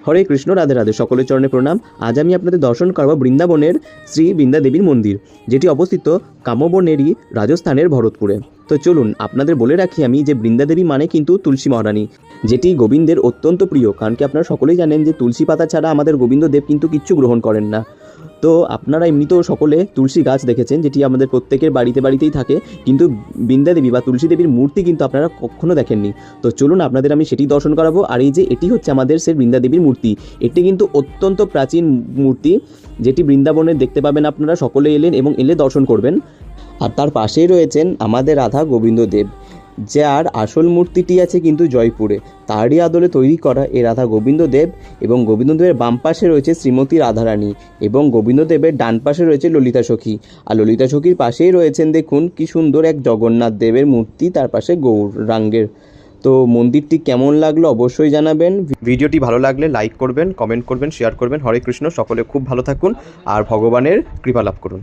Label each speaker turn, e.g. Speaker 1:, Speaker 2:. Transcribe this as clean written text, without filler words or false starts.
Speaker 1: হরে কৃষ্ণ, রাধে রাধে, সকলের চরণে প্রণাম। আজ আমি আপনাদের দর্শন করাবো বৃন্দাবনের শ্রী বৃন্দা দেবীর মন্দির, যেটি অবস্থিত কামবনেরই রাজস্থানের ভরতপুরে। তো চলুন আপনাদের বলে রাখি আমি যে বৃন্দা দেবী মানে কিন্তু তুলসী মহারানী, যেটি গোবিন্দের অত্যন্ত প্রিয়। কারণ কি আপনারা সকলেই জানেন যে তুলসী পাতা ছাড়া আমাদের গোবিন্দ দেব কিন্তু কিচ্ছু গ্রহণ করেন না। তো আপনারা এমনিতেও সকলে তুলসী গাছ দেখেছেন, যেটি আমাদের প্রত্যেকের বাড়িতেই থাকে, কিন্তু বৃন্দা দেবী বা তুলসী দেবীর মূর্তি কিন্তু আপনারা কখনো দেখেননি। তো চলুন আপনাদের আমি সেটি দর্শন করাবো। আর এই যে এটি হচ্ছে আমাদের সেই বৃন্দা দেবীর মূর্তি, এটি কিন্তু অত্যন্ত প্রাচীন মূর্তি, যেটি বৃন্দাবনে দেখতে পাবেন। আপনারা সকলে এলেন এবং এলে দর্শন করবেন। আর তার পাশেই রয়েছেন আমাদের রাধা গোবিন্দ দেব, যার আসল মূর্তিটি আছে কিন্তু জয়পুরে। তারই আদলে তৈরি করা এই রাধা গোবিন্দ দেব। এবং গোবিন্দ দেবের বাম পাশে রয়েছে শ্রীমতী রাধারানী, এবং গোবিন্দ দেবের ডান পাশে রয়েছে ললিতা সখী। আর ললিতা সখীর পাশেই রয়েছেন, দেখুন কি সুন্দর এক জগন্নাথ দেবের মূর্তি, তার পাশে গৌরাঙ্গের। তো মন্দিরটি কেমন লাগলো অবশ্যই জানাবেন। ভিডিওটি ভালো লাগলে লাইক করবেন, কমেন্ট করবেন, শেয়ার করবেন। হরে কৃষ্ণ, সকলে খুব ভালো থাকুন আর ভগবানের কৃপা লাভ করুন।